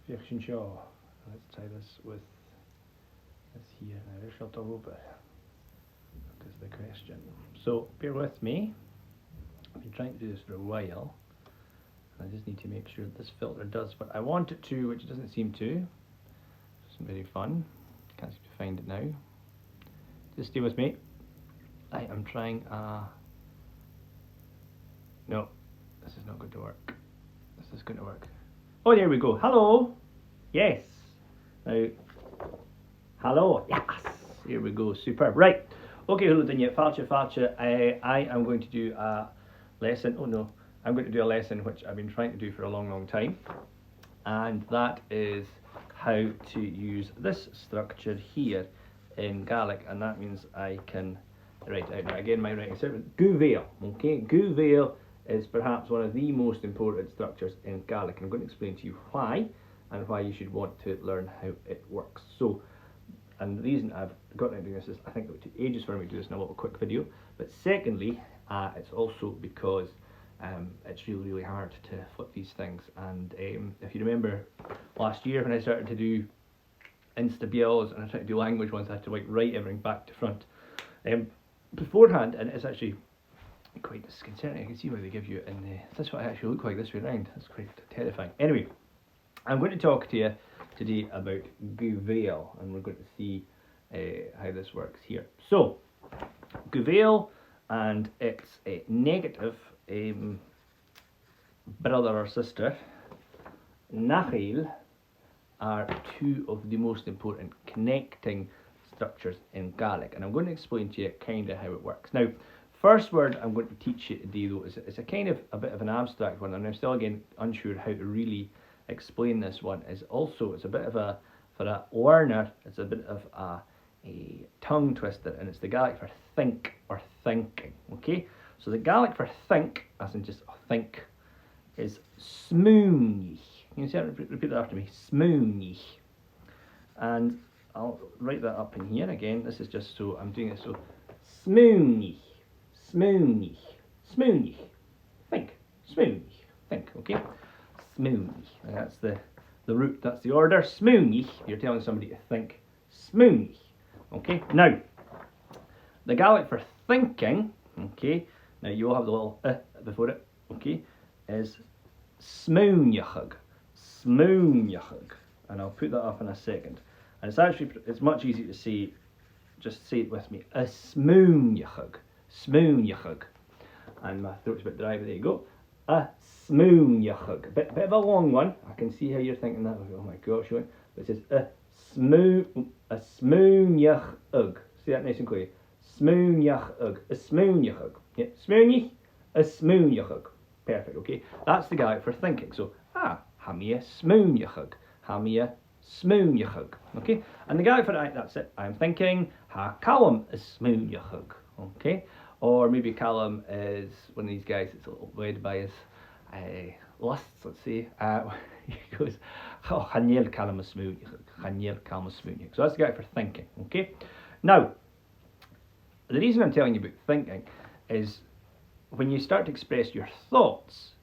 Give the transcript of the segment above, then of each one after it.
Let's try this with this here. Now, there's your double bit. That is the question. So, bear with me. I've been trying to do this for a while. I just need to make sure that this filter does what I want it to, which it doesn't seem to. It isn't very fun. Can't seem to find it now. Just stay with me. I am trying. No, this is not going to work. This is going to work. Oh, there we go. Hello. Yes. Now, hello. Yes. Here we go. Superb. Right. Okay, hello, Daniel. Falcha. I am going to do a lesson. Oh no, I'm going to do a lesson which I've been trying to do for a long time, and that is how to use this structure here in Gaelic, and that means I can write out. Now again, my writing servant. Bheil. Okay, bheil is perhaps one of the most important structures in Gaelic, and I'm going to explain to you why and why you should want to learn how it works. So, and the reason I've got into doing this is I think it would take ages for me to do this in a little quick video, but secondly, it's also because it's really hard to flip these things, and if you remember last year when I started to do Insta bheils and I tried to do language ones, I had to like write everything back to front beforehand, and it's actually quite disconcerting. I can see why they give you it in the, that's what I actually look like this way around. That's quite terrifying. Anyway, I'm going to talk to you today about bheil, and we're going to see how this works here. So, bheil and its negative brother or sister, nach are two of the most important connecting structures in Gaelic, and I'm going to explain to you kind of how it works. Now, first word I'm going to teach you today though is a kind of a bit of an abstract one, and I'm still again unsure how to really explain this one. Is also, it's a bit of a, for a learner, it's a bit of a tongue twister, and it's the Gaelic for think or thinking. Okay, so the Gaelic for think, as in just think, is smoony. You can say it, repeat that after me, smoony. And I'll write that up in here again. This is just so I'm doing it so smoony, smoony, smoony, think, smoony, think. Okay, smoony. That's the root. That's the order. Smoony. You're telling somebody to think. Smoony. Okay. Now, the Gaelic for thinking. Okay. Now you will have the little before it. Okay, is smooniachug. Smooniachug. And I'll put that up in a second. And it's actually, it's much easier to say, just say it with me, a smooniachug. Smooniachug. And my throat's a bit dry, but there you go. A smooniachug. Bit of a long one. I can see how you're thinking that. Oh my gosh, but it says a smooniachug. See that nice and clear. Smooniachug. A smooniachug. Yeah, smoony, a smooniachug. Perfect, okay? That's the Gaelic for thinking. So, ha me a smooniachug. Ha me a smooniachug. Okay? And the Gaelic for that's it. I'm thinking, ha Callum a smooniachug. Okay? Or maybe Callum is one of these guys that's a little led by his lusts, let's say. He goes, oh, Haniel Callum a smooniachug. Haniel Callum a smooniachug. So that's the Gaelic for thinking. Okay? Now, the reason I'm telling you about thinking is when you start to express your thoughts,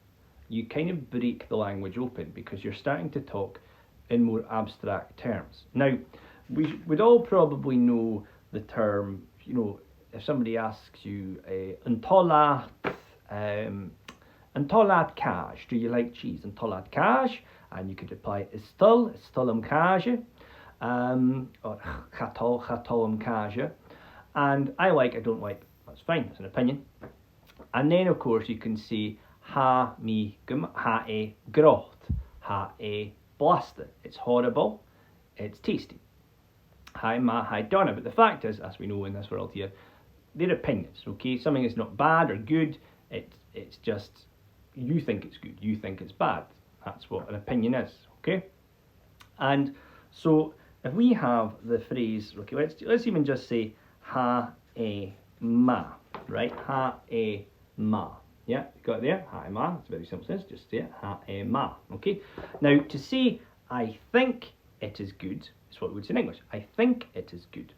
you kind of break the language open because you're starting to talk in more abstract terms. Now, we would all probably know the term, you know, if somebody asks you, Antolat cash, do you like cheese? Antolat cash, and you could reply, Istulam cash, or Chatolam cash, and I don't like, that's fine, it's an opinion. And then, of course, you can say ha me ha e grot, ha e blaster. It's horrible, it's tasty. Hi ma, hi donna. But the fact is, as we know in this world here, they're opinions. Okay, something is not bad or good. It's just you think it's good, you think it's bad. That's what an opinion is. Okay, and so if we have the phrase, okay, let's even just say ha e ma, right? Ha e ma. Yeah, you got it there? Ha e ma. It's a very simple sentence. Just say it. Ha e ma. Okay. Now to say I think it is good is what we would say in English. I think it is good.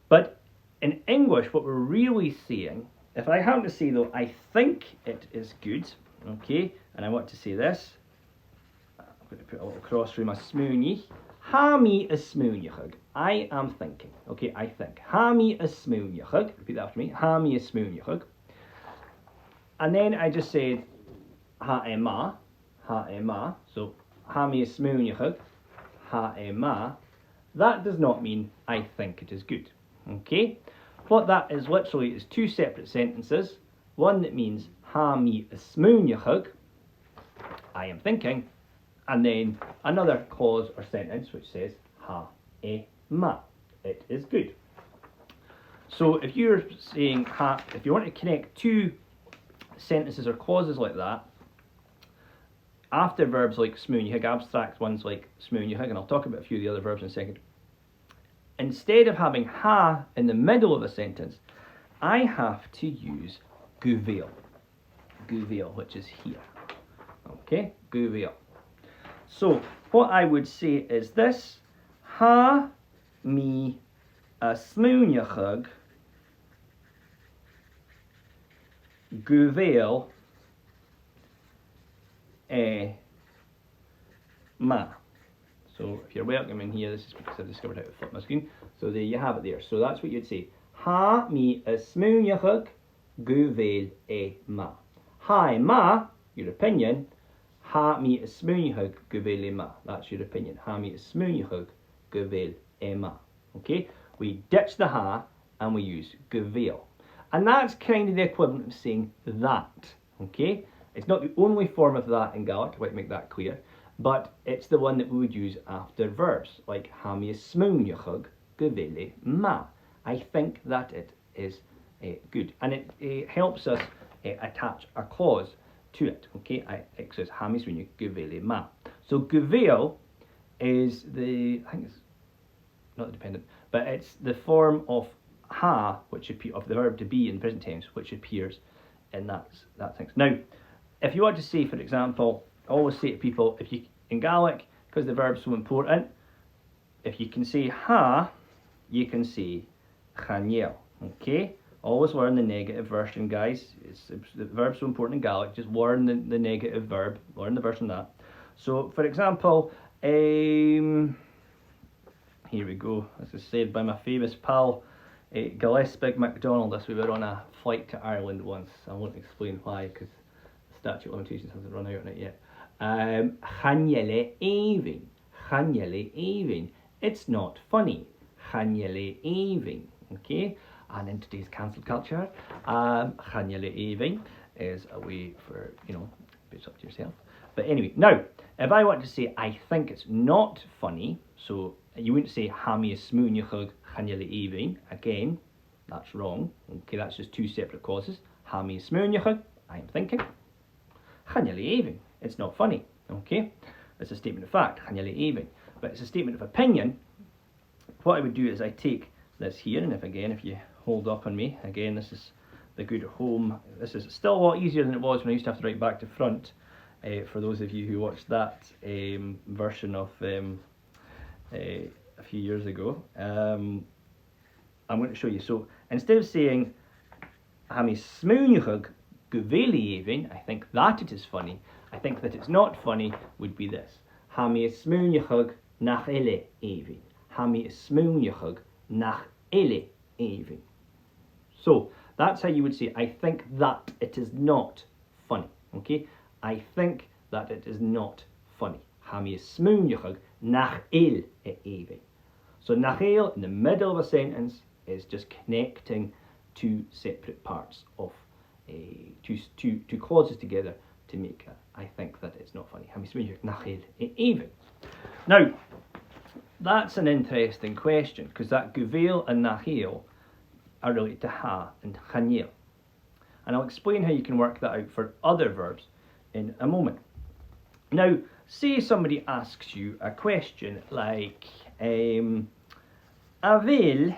But in English, what we're really saying, if I happen to say though, I think it is good, okay, and I want to say this, going to put a little cross through my smoonie. Ha mi a smooiniachug. I am thinking. Okay, I think. Ha mi a smooiniachug. Repeat that after me. Ha mi a smooiniachug. And then I just said ha e ma. Ha e ma. So ha mi a smooiniachug. Ha e ma. That does not mean I think it is good. Okay? What that is literally is two separate sentences. One that means ha mi a smooiniachug. I am thinking. And then another clause or sentence which says ha e ma. It is good. So if you're saying ha, if you want to connect two sentences or clauses like that, after verbs like smooiniachug, abstract ones like smooiniachug, and I'll talk about a few of the other verbs in a second, instead of having ha in the middle of a sentence, I have to use bheil. Bheil, which is here. Okay, bheil. So what I would say is this: ha mi a smooiniachug bheil e ma. So if you're welcome in here, this is because I've discovered how to flip my screen. So there you have it there. So that's what you'd say. Ha mi a smooiniachug bheil e ma. Ha e ma, your opinion. Ha mi a smooiniachug bheil e ma. That's your opinion. Ha mi a smooiniachug bheil e ma. Okay? We ditch the ha and we use bheil. And that's kind of the equivalent of saying that. Okay? It's not the only form of that in Gaelic, I'd like to make that clear, but it's the one that we would use after verbs, like ha mi a smooiniachug bheil e ma. I think that it is good. And it helps us attach a clause to it. Okay, it says ha mi a smooiniachug bheil e ma. So bheil is the, I think it's not the dependent, but it's the form of ha, which of the verb to be in present tense, which appears in that thing. Now, if you want to say, for example, I always say to people, if you in Gaelic, because the verb's so important, if you can say ha, you can say chaniel. Okay, always learn the negative version, guys. The verb's so important in Gaelic. Just learn the negative verb. Learn the version of that. So, for example, here we go. This is said by my famous pal, Gillespie MacDonald, as we were on a flight to Ireland once. I won't explain why, because the statute of limitations hasn't run out on it yet. Chaniele even. Chaniele even. It's not funny. Chaniele even. Okay? And in today's cancelled culture, chaniele even is a way for, it's up to yourself. But anyway, now, if I want to say I think it's not funny, so you wouldn't say ha mi a smooiniachug chaniele even. Again, that's wrong. Okay, that's just two separate clauses. Ha mi a smooiniachug, I am thinking. Chaniele even. It's not funny. Okay, it's a statement of fact. Chaniele even. But it's a statement of opinion. What I would do is I take this here, and if you hold up on me, again, this is the good home. This is still a lot easier than it was when I used to have to write back to front. For those of you who watched that version of a few years ago, I'm going to show you. So instead of saying ha mi smooiniachug bheil e even, I think that it is funny. I think that it's not funny would be this: ha mi a smooiniachug nach even. Ha mi a smooiniachug nach even. So that's how you would say I think that it is not funny. Okay, I think that it is not funny. Ha mi a smooiniachug nach even. So nach in the middle of a sentence is just connecting two separate parts of two clauses together to make I think that it's not funny. Ha mi smooiniachug nach even. Now, that's an interesting question, because that bheil and nach are related to ha and chaniel. And I'll explain how you can work that out for other verbs in a moment. Now, say somebody asks you a question like, a bheil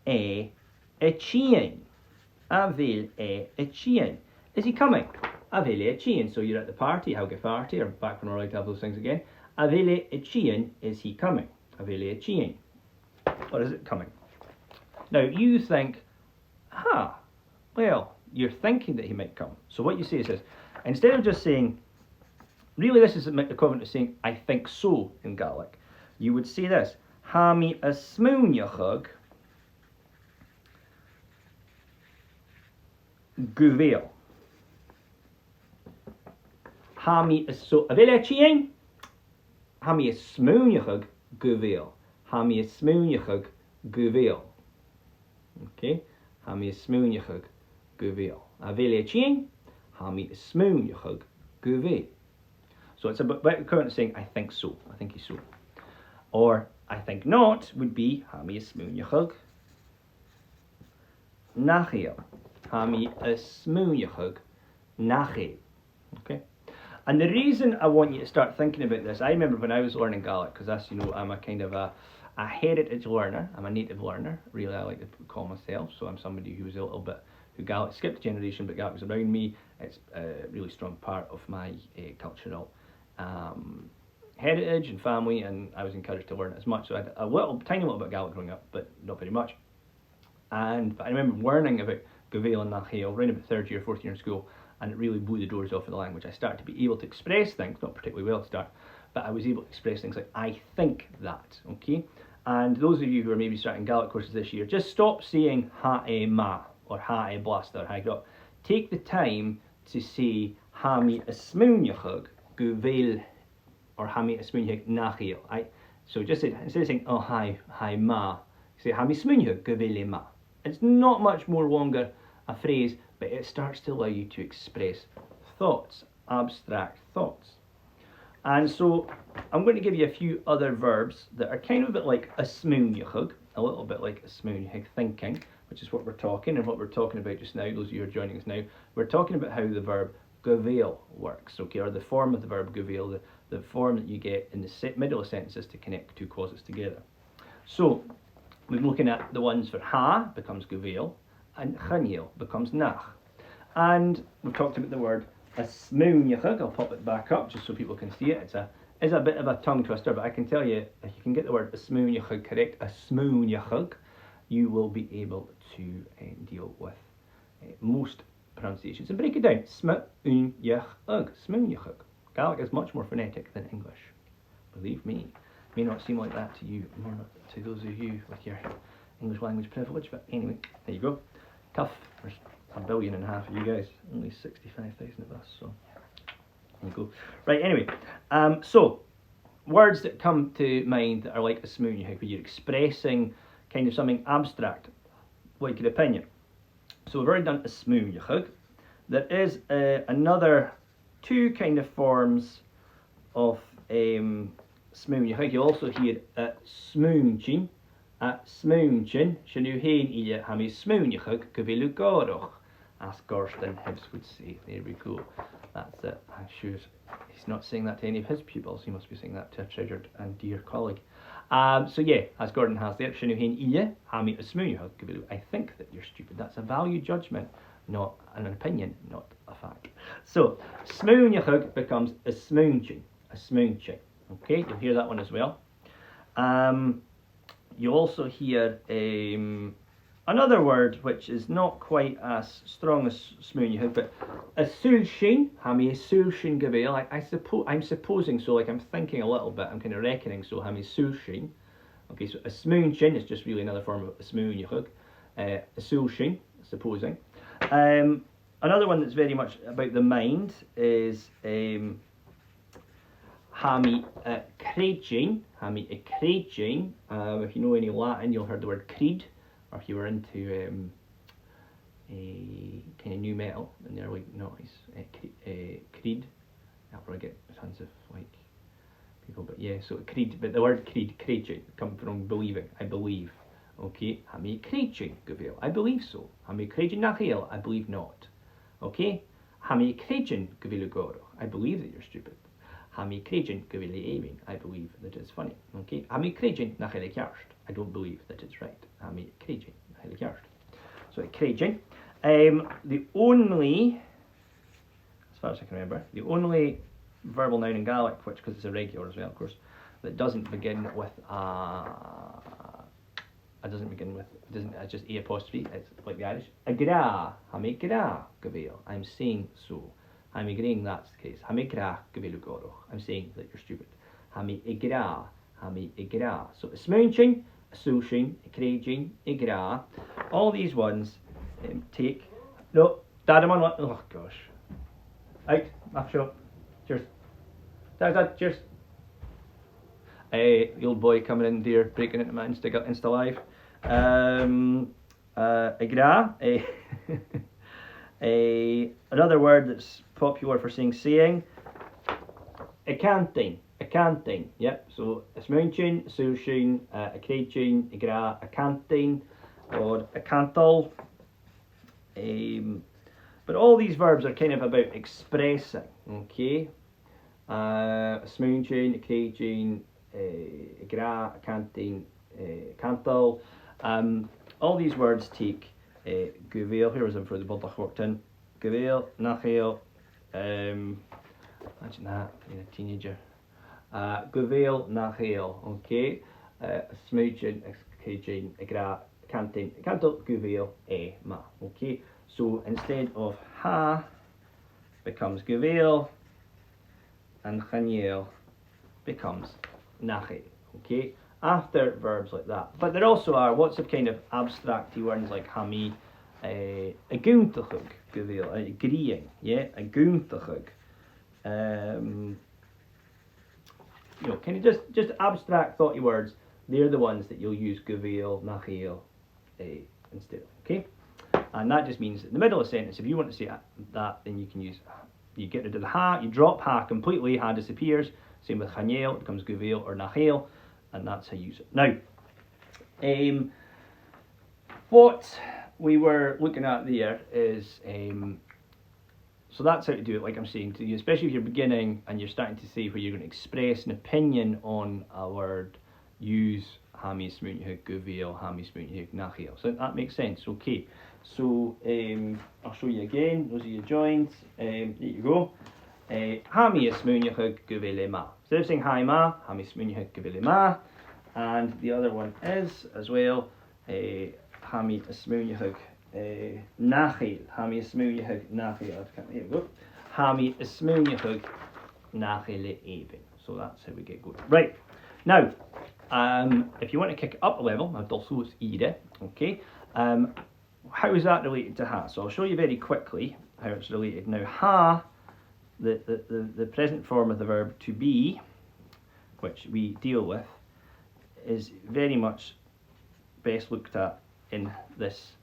e a chian. A bheil e a chian. Is he coming? A bheil e a chian. So you're at the party, how get party, or back when we're allowed to have those things again. A bheil e a chian, is he coming? A bheil e a chian. Or is it coming? Now you think, well, you're thinking that he might come. So what you say is this: instead of just saying Really, this is the equivalent to saying I think so in Gaelic. You would say this: Ha mi a smúneachug go bheil. Ha mi a so a bheile tíin. Ha mi a smúneachug go bheil. Ha mi a smúneachug go bheil. Okay? Ha mi a smúneachug go bheil. A bheile tíin. Ha mi a smúneachug go bheil. So it's about currently saying I think so. I think he's so. Or I think not would be ha mi a smúneachug nach. Ha mi a smúneachug nach. Okay? And the reason I want you to start thinking about this, I remember when I was learning Gaelic, because as you know, I'm a kind of a heritage learner. I'm a native learner, really, I like to call myself. So I'm somebody who was a little bit, who Gaelic skipped a generation, but Gaelic was around me. It's a really strong part of my cultural heritage and family, and I was encouraged to learn it as much. So I had a little, tiny little bit of Gaelic growing up, but not very much. But I remember learning about bheil and nach around about third year, fourth year in school, and it really blew the doors off of the language. I started to be able to express things, not particularly well to start, but I was able to express things like, I think that, okay? And those of you who are maybe starting Gaelic courses this year, just stop saying ha e ma, or ha e blaster, ha e grot. Take the time to say ha mi a smúneachug go bheil, or ha mi a smúneachug nach ail. So just say, instead of saying, oh hi ma, say ha mi smúneachug go bheil ma. It's not much more longer a phrase, but it starts to allow you to express thoughts, abstract thoughts. And so I'm going to give you a few other verbs that are kind of a bit like a smúneachug, a little bit like a smúneachug thinking, which is what we're talking about just now. Those of you who are joining us now, we're talking about how the verb go bheil works, okay, or the form of the verb go bheil, the form that you get in the middle of sentences to connect two clauses together. So we're looking at the ones for ha becomes go bheil, and chreid becomes nach. And we've talked about the word a smúneachug. I'll pop it back up just so people can see it. It's a bit of a tongue twister, but I can tell you, if you can get the word a smúneachug correct, a smúneachug, you will be able to deal with most pronunciations. And break it down. Smúneachug. Smúneachug. Gaelic is much more phonetic than English. Believe me. It may not seem like that to you, more not to those of you with your English language privilege, but anyway, there you go. Tough. There's 1.5 billion of you guys, only 65,000 of us, so there you go. Right, anyway, so words that come to mind that are like a smúneachug, where you're expressing kind of something abstract, like an opinion. So we've already done a smúneachug. There is another two kind of forms of smúneachug. You also hear a smúnchin. A smúnchin, shanu hain ille ha mi smúneachug go bheil gáireach, as Garston Hibbs would say. There we go. That's it. I'm sure he's not saying that to any of his pupils. He must be saying that to a treasured and dear colleague. So yeah, as Gordon has there, shanu hain ille ha mi smúneachug go bheil. I think that you're stupid. That's a value judgment, not an opinion, not a fact. So smúneachug becomes a smúnchin. A smúnchin. Okay, you'll hear that one as well. You also hear another word which is not quite as strong as smúneachug, but a sulshin. Ha mi sulshin go bheil. I'm supposing, so like I'm thinking a little bit, I'm kind of reckoning, so ha mi sulshin. Okay, so a smúnchin is just really another form of a smúneachug. A sulshin, supposing. Another one that's very much about the mind is ha mi chreid. Ha mi chreid. If you know any Latin, you'll heard the word chreid, or if you were into a kind of new metal and they're like noise, chreid. I'll probably get tons of like people, but yeah. So chreid, but the word chreid comes from believing. I believe. Okay. Ha mi chreid go bheil. I believe so. Ha mi chreid nach ail. I believe not. Okay. Ha mi chreid go bheil gáireach. I believe that you're stupid. Ha mi chreid go bheil éimean. I believe that it's funny. Okay. Ha mi chreid nach ail ceart. I don't believe that it's right. Ha mi chreid nach ail ceart. So chreid. The only, as far as I can remember, the only verbal noun in Gaelic, which, because it's irregular as well, of course, that doesn't begin with it's just a apostrophe. It's like the Irish. A gra, ha mi gra go bheil. I'm saying so. Ha mi gring, that's the case. Ha mi gra gyfeil goroch. I'm saying that you're stupid. Ha mi igra. Ha mi igra. So a smooching, a sushing, a chreid, a gra. All these ones take. No, Dad, I'm on one. Oh gosh. Out. Off shot. Cheers. Dad, cheers. The old boy coming in there, breaking into my Insta Live. A gra. Another word that's popular for saying, accounting, yep, so a smooching, a sushing, a chreid, a gra, accounting, or a cantal. But all these verbs are kind of about expressing, okay? A smooching, a chreid, a gra, accounting, a cantal. All these words take bheil. Here was them for the bundle worked in. Bheil, nach. Imagine that, being a teenager. Bheil, nach. Okay. A smooching, a chreid, a gra, canting, cantal, bheil, ma. Okay. So instead of ha becomes bheil, and chreid becomes nach. Okay. After verbs like that. But there also are lots of kind of abstracty words like ha mi a gúntachug bheil, agreeing, yeah, a gúntachug. You know, kind of just abstract thoughty words. They're the ones that you'll use bheil, nach instead. Okay, and that just means in the middle of a sentence, if you want to say that, then you can use. You get rid of the ha, you drop ha completely, ha disappears. Same with chreid, it becomes bheil or nach. And that's how you use it. Now, what we were looking at there is, so that's how to do it, like I'm saying to you, especially if you're beginning and you're starting to say where you're going to express an opinion on a word, use ha mi smoochig bheil, ha mi smoochig nach. So that makes sense, okay. So I'll show you again, those are your joins, there you go. Ha mi smoochig bheil ma. Instead of saying hi ma, ha mi smoochig bheil ma. And the other one is as well ha mi smoochig nach. Ha mi smoochig nach. Here we go. Ha mi smoochig nach le even. So that's how we get going. Right. Now, if you want to kick it up a level, I've also ire, okay. How is that related to ha? So I'll show you very quickly how it's related. Now ha, the present form of the verb to be, which we deal with, is very much best looked at in this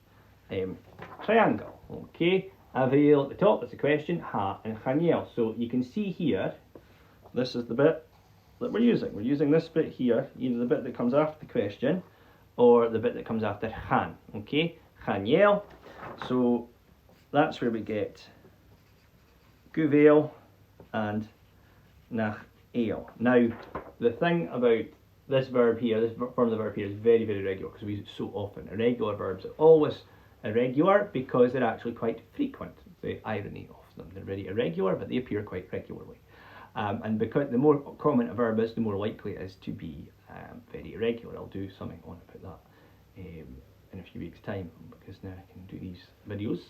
triangle. Okay, bheil at the top, that's the question, ha and chreid. So you can see here, this is the bit that we're using. We're using this bit here, either the bit that comes after the question or the bit that comes after chan. Okay, chreid. So that's where we get bheil and nach. Now, the thing about this verb here, this form of the verb here is very, very regular because we use it so often. Irregular verbs are always irregular because they're actually quite frequent. The irony of them. They're very irregular, but they appear quite regularly. And because the more common a verb is, the more likely it is to be very irregular. I'll do something on about that in a few weeks' time because now I can do these videos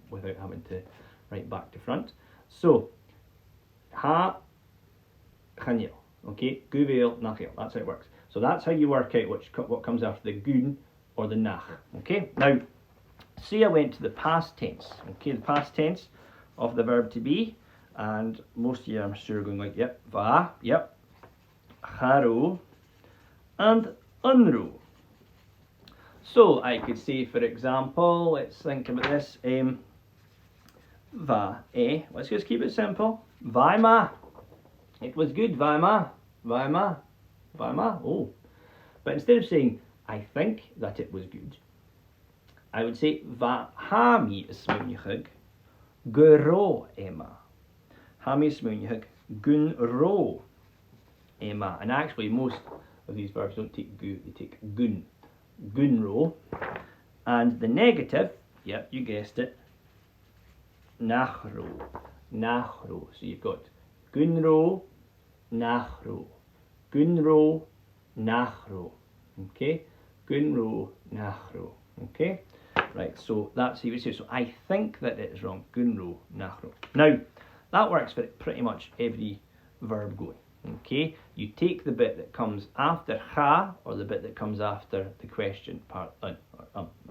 without having to write back to front. So, ha, chreid. Okay, bheil, nach. That's how it works. So that's how you work out what comes after the gun or the nach. Okay, now say I went to the past tense. Okay, the past tense of the verb to be, and most of you I'm sure are going like, yep, va, yep, charo, and unro. So I could say, for example, let's think about this. Va, let's just keep it simple. Va ma. It was good, va ma, va ma, va ma. Oh, but instead of saying I think that it was good, I would say va ha mi smoochig gro ema. Ha mi smoochig gun ro ema. And actually, most of these verbs don't take gu; they take gun, gun ro. And the negative, yep, you guessed it, nachro, nachro. So you've got gunro, nachro, gunro, nachro. Okay, gunro, nachro. Okay, right. So that's how you would say. So I think that it is wrong. Gunro, nachro. Now, That works for pretty much every verb going. Okay, you take the bit that comes after ha, or the bit that comes after the question part or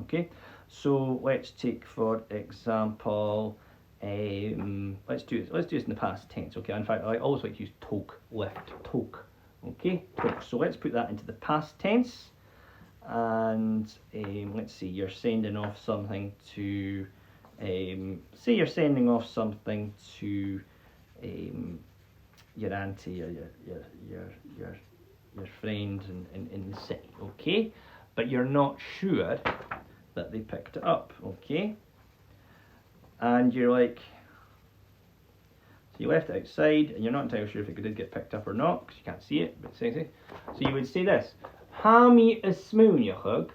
okay, so let's take for example, let's do this in the past tense. Okay, in fact I always like to use tok, lift, tok. Okay, tok. So let's put that into the past tense, and let's see, you're sending off something to say you're sending off something to your auntie or your friend in the city, okay? But you're not sure that they picked it up, okay? And you're like, so you left it outside and you're not entirely sure if it did get picked up or not because you can't see it, but sexy. So you would say this: Hami is smooniachug,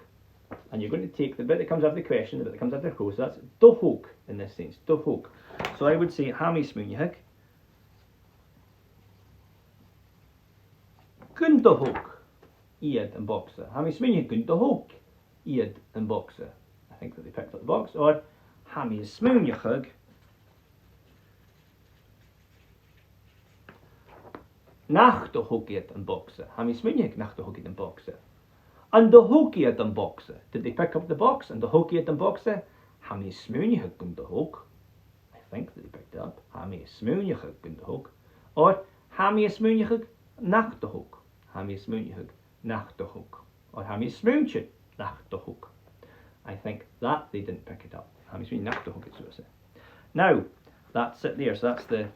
and you're going to take the bit that comes after the question, the bit that comes after the quote, so that's dohok in this sense, dohok. So I would say Hami smooniachug. Gundahok, Iad and Boxer. Hami smooniachug Gundahok, Iad and Boxer. I think that they picked up the box. Or Hami smooniachug. Nach de hokiet and boxer. Hami smooniachug nach de hokiet and boxer. And the hokiet and boxer. Did they pick up the box? And the hokiet and boxer? Hami smooniachug Gundahok. I think that they picked it up. Hami smooniachug Gundahok. Or Hami smooniachug nach de hoek. Hami smooniachug nach de hoek. Or Hami smoonchud nach de hoek. I think that they didn't pick it up. Hami smooniachug nach de hoek is what I say. Now, that's it there. So that's the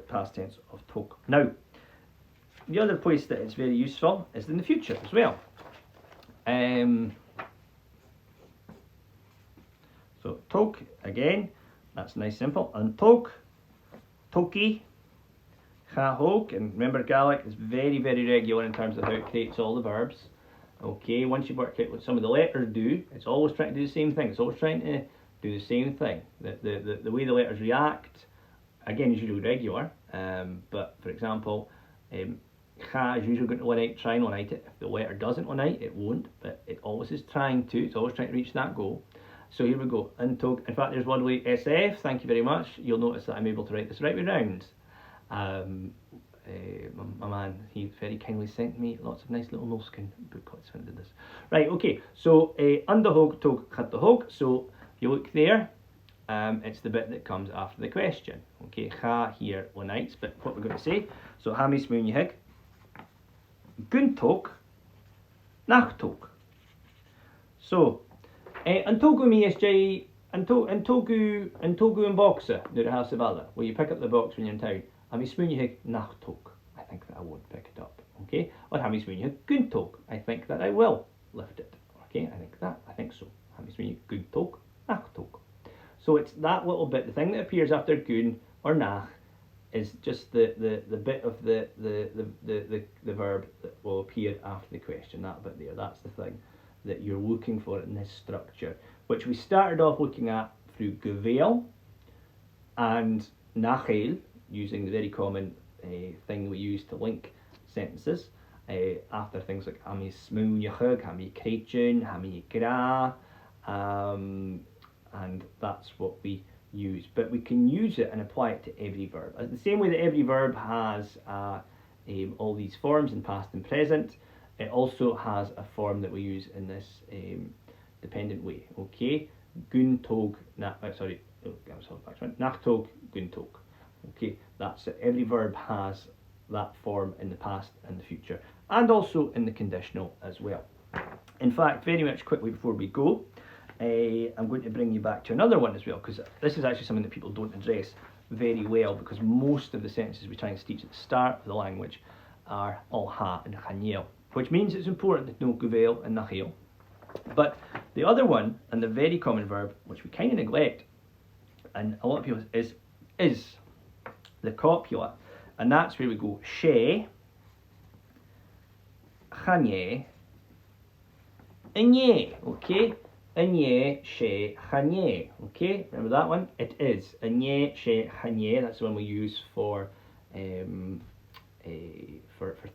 past tense of tok. Now, the other place that it's very useful is in the future as well. So tok again, that's nice simple. And tok, toki, chahok, and remember Gaelic is very, very regular in terms of how it creates all the verbs. Okay, once you work out what some of the letters do, it's always trying to do the same thing. It's always trying to do the same thing. The way the letters react, again, is usually regular. But for example, cha is usually going to unite, try and unite it. If the letter doesn't unite, it won't, but it always is trying to. It's always trying to reach that goal. So here we go. In fact, there's one way SF. Thank you very much. You'll notice that I'm able to write this right way round. My man, he very kindly sent me lots of nice little moleskin booklets when I did this. Right, okay, so underhog, tog, cut the hog. So if you look there, it's the bit that comes after the question. Okay, cha here unites, but what we're going to say. So hami smooniachug, guntok, nachtok. So, antogu mi is jay, antogu and boxer, nur house of Allah, where you pick up the box when you're in town. Hami smooniachug nachtok. I think that I won't pick it up. Okay, or hami smooniachug guntok. I think that I will lift it. Okay, I think so. Hami smooniachug guntok, nachtok. So it's that little bit, the thing that appears after gun or nach is just the bit of the verb that will appear after the question, that bit there. That's the thing that you're looking for in this structure, which we started off looking at through bheil and nachil, using the very common thing we use to link sentences after things like hami smooniachug, hami chreid, hami gra, and that's what we use. But we can use it and apply it to every verb. The same way that every verb has all these forms in past and present, it also has a form that we use in this dependent way. Okay, guntog, nachtog, guntog. Okay, that's it. Every verb has that form in the past and the future, and also in the conditional as well. In fact, very much quickly before we go, I'm going to bring you back to another one as well, because this is actually something that people don't address very well, because most of the sentences we try and teach at the start of the language are all ha and chaniel, which means it's important to know bheil and nachil. But the other one, and the very common verb, which we kind of neglect, and a lot of people, is the copula, and that's where we go she, chanye, inye. Okay, inye, she, chanye. Okay, remember that one? It is inye, she, chanye. That's the one we use for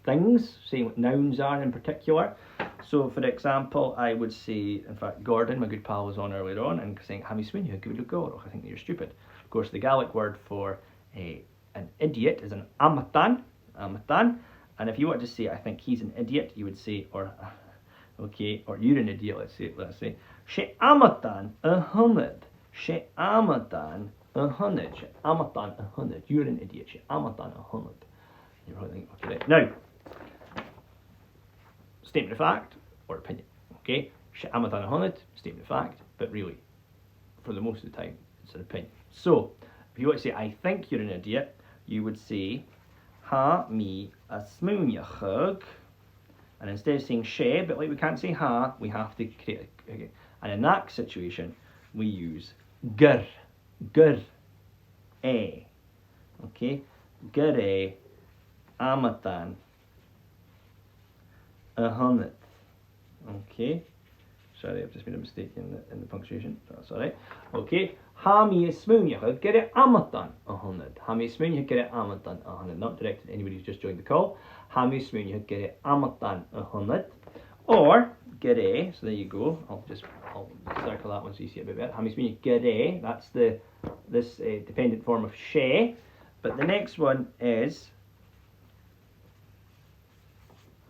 things, saying what nouns are in particular. So, for example, I would say, in fact, Gordon, my good pal, was on earlier on and saying, "Hami smooniachug, good look, I think that you're stupid." Of course, the Gaelic word for an idiot is an amatan, and if you want to say, I think he's an idiot, you would say, or you're an idiot, let's say, she amatan a hunted, she amatan a hunted, she amatan a hunted, you're an idiot, she amatan a hunted. You're probably thinking, okay, right. Now, statement of fact or opinion, okay? She amatan a hunted, statement of fact, but really, for the most of the time, it's an opinion. So, if you want to say, I think you're an idiot, you would say, ha mi a smooniachug. And instead of saying she, but like we can't say ha, we have to create a, okay. And in that situation, we use gur, okay? Gur amatan a hunnet, okay? Sorry, I've just made a mistake in the punctuation. That's all right. Okay. Ha mi smooniachug gur amatan a hunnet. Ha mi smooniachug gur amatan a hunnet. Not directed to anybody who's just joined the call. Ha mi smooniachug gur amatan a hunnet. Or gur, so there you go. I'll circle that one so you see it a bit better. Ha mi smooniachug gur. That's this dependent form of she. But the next one is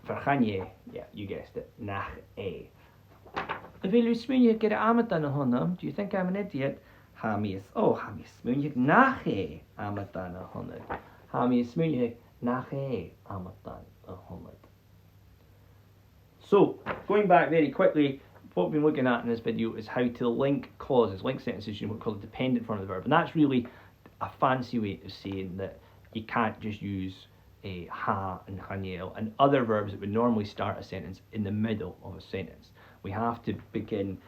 verganje. Yeah, you guessed it. Nach. Do you think I'm an idiot? Ha mi smooniachug nach amatan a hunnet. Ha mi smooniachug nach amatan a hunnet. So, going back very quickly, what we've been looking at in this video is how to link clauses, link sentences using what we call the dependent form of the verb. And that's really a fancy way of saying that you can't just use a ha and haniel and other verbs that would normally start a sentence in the middle of a sentence. We have to begin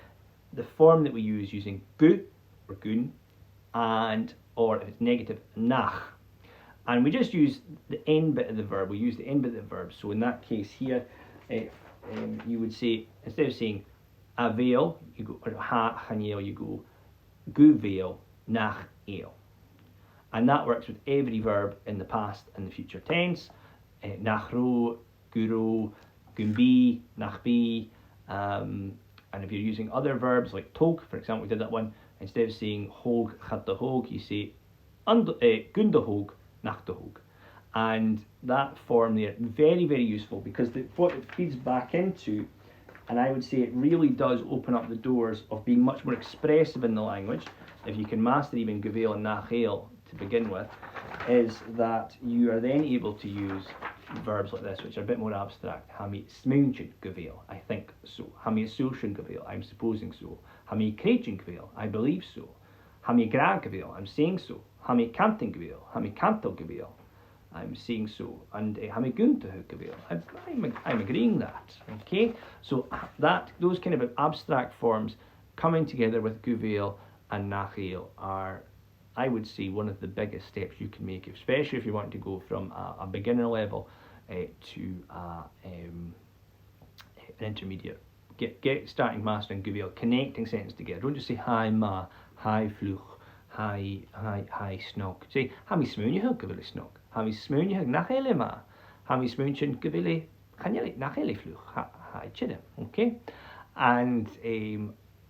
the form that we use using gu or gun, and or if it's negative, nach. And we just use the end bit of the verb. We use the end bit of the verb. So in that case here, you would say, instead of saying a bheil, you go, or ha haniel, you go gu bheil nach eil. And that works with every verb in the past and the future tense. Nachro, guro, gumbi, nachbi. And if you're using other verbs like tog, for example, we did that one, instead of saying hog, chatta hog, you say gunda hog, nachta hog. And that form there, very, very useful because what it feeds back into, and I would say it really does open up the doors of being much more expressive in the language, if you can master even gubel and nachel to begin with, is that you are then able to use verbs like this, which are a bit more abstract. Ha mi smoonchen gubel, I think so. Ha mi assumption gubel, I'm supposing so. Ha mi chreid gubel, I believe so. Ha mi gra gubel, I'm saying so. Ha mi canting gubel, ha mi canto gubel, I'm saying so. And ha mi gunta gubel, I'm agreeing that. Okay, so those kind of abstract forms coming together with gubel and nachel are, I would say, one of the biggest steps you can make, especially if you want to go from a beginner level to an intermediate. Get starting mastering gubel, connecting sentences together. Don't just say hi ma, hi vlug, hi snog. Say ha mi smoonje gubel snog, ha mi smoonje nachele ma, ha mi smoonchen gubel nachele vlug, hi chidem. Okay, and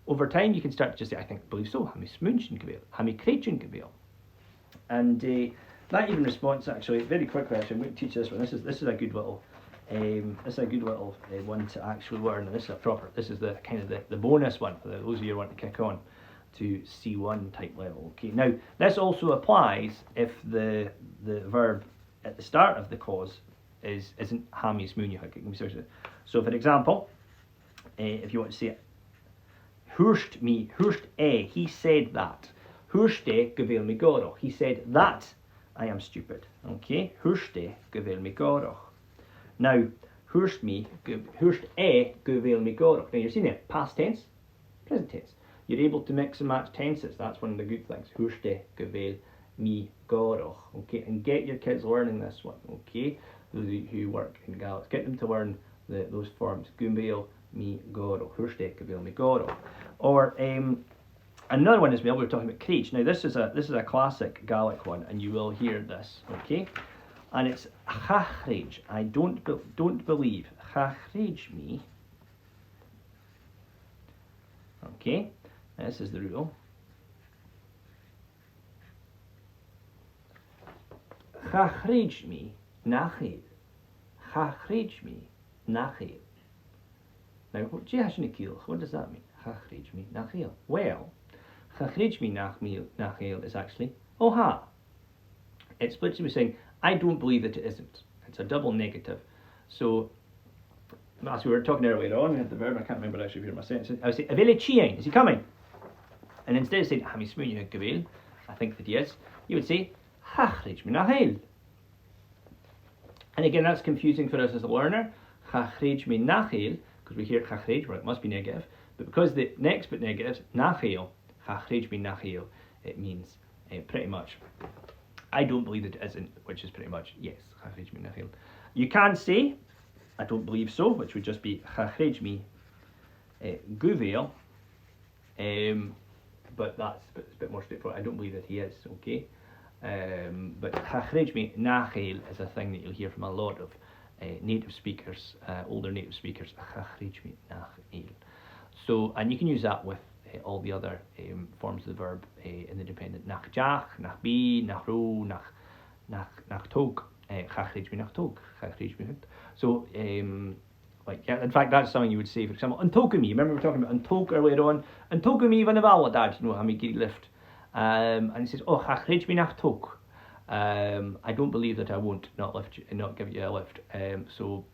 over time you can start to just say, I think, believe so, ha mi smoonchen gubel, ha mi chreid gubel. And that even response, actually, very quickly, actually, I'm going to teach this one. This is a good little one to actually learn, and this is the kind of the bonus one for those of you who want to kick on to C1 type level. Okay, now this also applies if the verb at the start of the clause isn't ha mi smoonje. So for example, if you want to say it, hurst he said that. Hurste gubel mi goroch, he said that I am stupid. Okay, hurste gubel mi goroch. Now, hurst gubel mi goroch. Now you're seeing it, past tense, present tense. You're able to mix and match tenses. That's one of the good things. Hurste gubel mi goroch. Okay, and get your kids learning this one. Okay, those who work in Gaelic, get them to learn those forms. Gubel mi goroch. Hurste gubel mi goroch. Or another one as well, we were talking about chreid. Now this is a classic Gaelic one, and you will hear this, okay? And it's cha chreid. I don't believe. Cha chreid me. Okay, this is the rule. chreid mi nach bheil. Chreid mi nach bheil. Now, what does that mean? Chreid mi nach bheil. Well, chreid mi nach bheil is actually, oh ha. It's literally saying, I don't believe that it isn't. It's a double negative. So, as we were talking earlier on, we had the verb, I can't remember actually if you heard my sentence. I would say, bheil chiain, is he coming? And instead of saying, ha mi smúine bheil, I think that he is, you would say, chreid mi nach bheil. And again, that's confusing for us as a learner. Chreid mi nach bheil, because we hear chreid, well, it must be negative, but because the next bit negative, nach bheil, chreid mi nach bheil, it means pretty much, I don't believe that it isn't, which is pretty much, yes, chreid mi nach bheil. You can say, I don't believe so, which would just be chreid mi go bheil, but that's a bit more straightforward. I don't believe that he is, okay? But chreid mi nach bheil is a thing that you'll hear from a lot of native speakers, older native speakers, chreid mi nach bheil. So, and you can use that with all the other forms of the verb in the dependent. Nach jach, nach bi, nach ro, nach tog, chreid mi nach tog, chreid mi hut. So, like, yeah, in fact, that's something you would say, for example, untog me. Remember we were talking about untog earlier on. Untog me van de bal, dad, you know, how me get lift. And he says, oh, chreid mi nach tog. I don't believe that I won't not give you a lift. So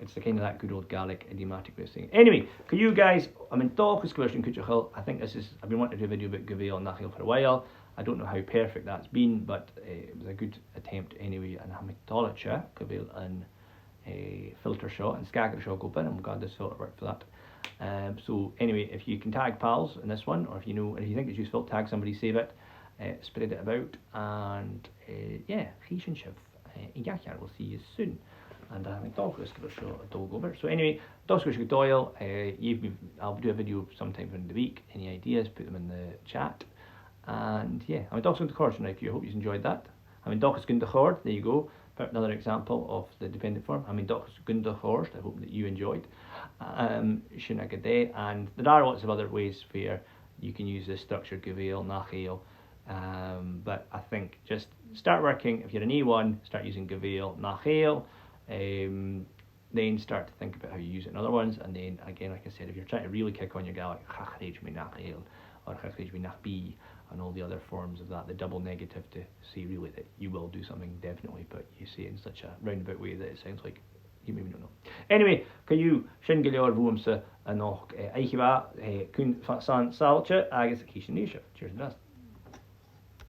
it's the kind of that good old Gaelic idiomatic way of saying it. Anyway, can you guys, I'm in talk with question I think I've been wanting to do a video about go bheil and nach bheil for a while. I don't know how perfect that's been, but it was a good attempt anyway. And I'm go bheil and filter shot and scagger shot go bin. I'm glad this filter worked for that. So anyway, if you can tag pals in this one, or if you think it's useful, tag somebody, save it, spread it about, and yeah, chish and shiv. We'll see you soon. And I'm talking a dog over. So anyway, Doyle, I'll do a video sometime during the week. Any ideas, put them in the chat. And yeah, I'm talking to Chord tonight. I hope you enjoyed that. I'm in Dochus Gunda Chord. There you go. Another example of the dependent form. I'm in Dochus Gunda Chord. I hope that you enjoyed. Shunagaday. And there are lots of other ways where you can use this structure, go bheil, nach bheil. But I think just start working. If you're an E1, start using go bheil, nach bheil. Then start to think about how you use it in other ones, and then again, like I said, if you're trying to really kick on your Gaelic, chreid mi nach bheil or chreid mi nach bi, and all the other forms of that, the double negative, to say really that you will do something definitely, but you say it in such a roundabout way that it sounds like you maybe don't know. Anyway, can you sin go leor bhuamsa a noch eichiva kun san salcha agus a kishin nisha. Cheers to us.